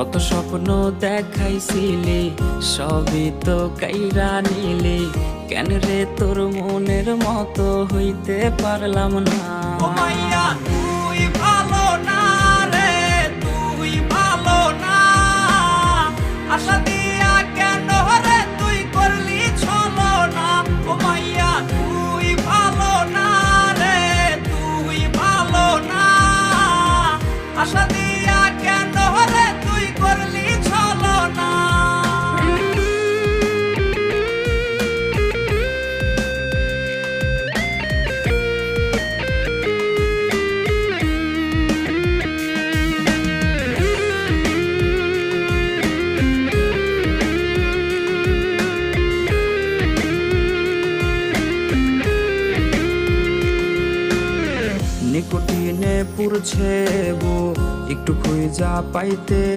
কত স্বপ্ন দেখাইছিলি, সবই তো কাইরা নিলি। কেন রে তোর মনের মতো হইতে পারলাম না? ও মাইয়া তুই ভালো না রে, তুই ভালো না। আশা দিয়া কেন রে তুই করলি ছলনা। ও মাইয়া তুই ভালো না রে, তুই ভালো না। আশা দিয়া কেন রে তুই করলি ছলনা। নিকোটিনে পুরছে বো, একটু খুঁজা পাইতে